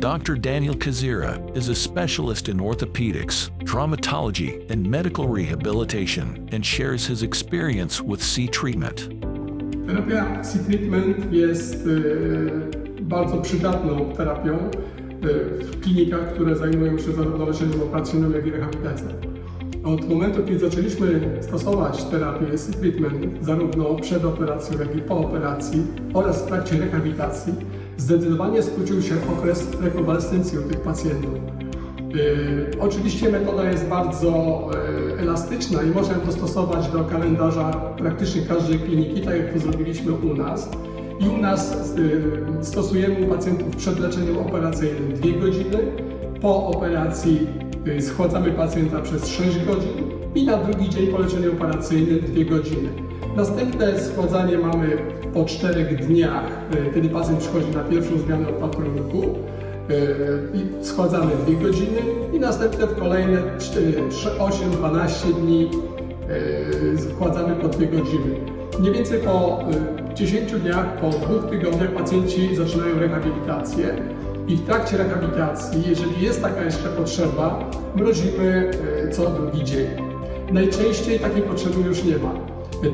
Dr. Daniel Kazira is a specialist in orthopedics, traumatology, and medical rehabilitation and shares his experience with C-Treatment. Terapia C-Treatment jest bardzo przydatną terapią w klinikach, które zajmują się zarówno leczeniem operacyjnym, jak i rehabilitacją. Od momentu, kiedy zaczęliśmy stosować terapię C-Treatment zarówno przed operacją, jak i po operacji oraz w trakcie rehabilitacji, zdecydowanie skrócił się okres rekonwalescencji u tych pacjentów. Oczywiście metoda jest bardzo elastyczna i można ją dostosować do kalendarza praktycznie każdej kliniki, tak jak to zrobiliśmy u nas. I u nas stosujemy u pacjentów przed leczeniem operacyjnym 2 godziny, po operacji schładzamy pacjenta przez 6 godzin i na drugi dzień po leczeniu operacyjnym 2 godziny. Następne schładzanie mamy po 4 dniach, kiedy pacjent przychodzi na pierwszą zmianę opatrunku. I schładzamy 2 godziny i następne w kolejne 8-12 dni schładzamy po 2 godziny. Mniej więcej po 10 dniach, po 2 tygodniach pacjenci zaczynają rehabilitację i w trakcie rehabilitacji, jeżeli jest taka jeszcze potrzeba, mrozimy co drugi dzień. Najczęściej takiej potrzeby już nie ma.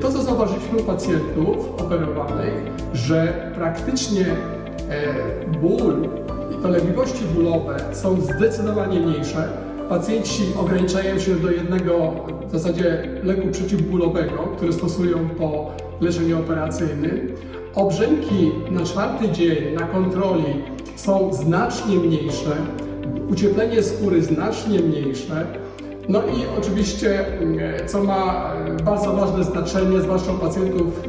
To, co zauważyliśmy u pacjentów operowanych, że praktycznie ból i dolegliwości bólowe są zdecydowanie mniejsze. Pacjenci ograniczają się do jednego w zasadzie leku przeciwbólowego, który stosują po leczeniu operacyjnym. Obrzęki na 4. dzień na kontroli są znacznie mniejsze, ucieplenie skóry znacznie mniejsze. No i oczywiście, co ma bardzo ważne znaczenie, zwłaszcza u pacjentów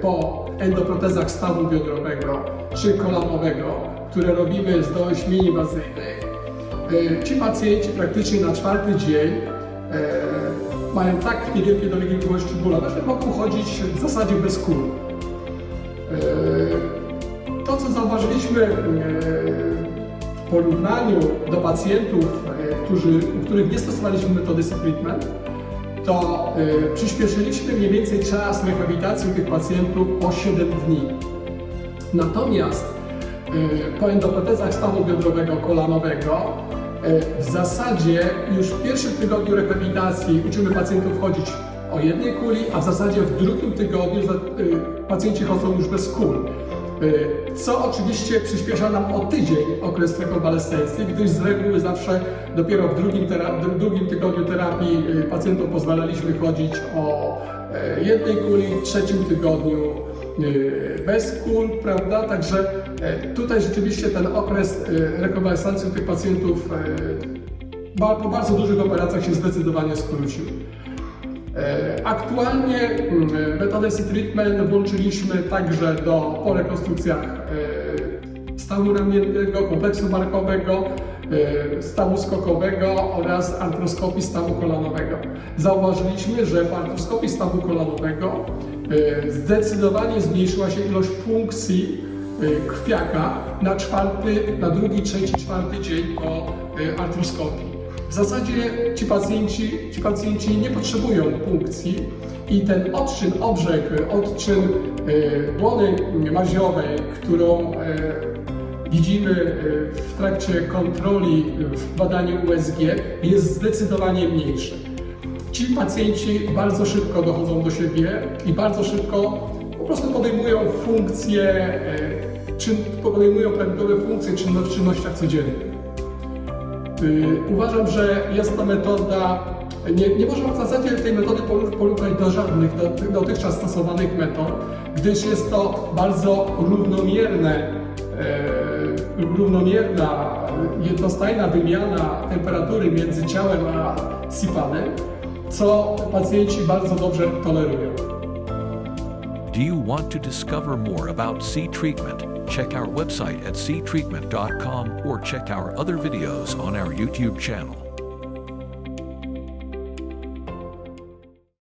po endoprotezach stawu biodrowego czy kolanowego, które robimy z doleśmień inwazyjnych, ci pacjenci praktycznie na 4. dzień mają tak niewielkie dolegliwości bólowe, że mogą chodzić w zasadzie bez kół. To, co zauważyliśmy w porównaniu do pacjentów, u których nie stosowaliśmy metody C-Treatment, to przyspieszyliśmy mniej więcej czas rehabilitacji tych pacjentów o 7 dni. Natomiast po endoprotezach stawu biodrowego kolanowego w zasadzie już w pierwszym tygodniu rehabilitacji uczymy pacjentów chodzić o 1 kuli, a w zasadzie w 2. tygodniu pacjenci chodzą już bez kul. Co oczywiście przyspiesza nam o tydzień okres rekonwalescencji, gdyż z reguły zawsze dopiero w 2. tygodniu terapii pacjentom pozwalaliśmy chodzić o 1 kuli, w 3. tygodniu bez kul, prawda? Także tutaj rzeczywiście ten okres rekonwalescencji tych pacjentów po bardzo dużych operacjach się zdecydowanie skrócił. Aktualnie metodę C-Treatment włączyliśmy także po rekonstrukcjach stawu ramiennego, kompleksu barkowego, stawu skokowego oraz artroskopii stawu kolanowego. Zauważyliśmy, że po artroskopii stawu kolanowego zdecydowanie zmniejszyła się ilość punkcji krwiaka na 2., 3., 4. dzień po artroskopii. W zasadzie ci pacjenci nie potrzebują punkcji i ten odczyn błony maziowej, którą widzimy w trakcie kontroli w badaniu USG, jest zdecydowanie mniejszy. Ci pacjenci bardzo szybko dochodzą do siebie i bardzo szybko po prostu podejmują prawidłowe funkcje w czynnościach codziennych. Uważam, że jest to metoda, nie można w zasadzie tej metody porównać do żadnych dotychczas stosowanych metod, gdyż jest to bardzo równomierna, jednostajna wymiana temperatury między ciałem a C-padem, co pacjenci bardzo dobrze tolerują. Do you want to discover more about C-Treatment? Check our website at ctreatment.com or check our other videos on our YouTube channel.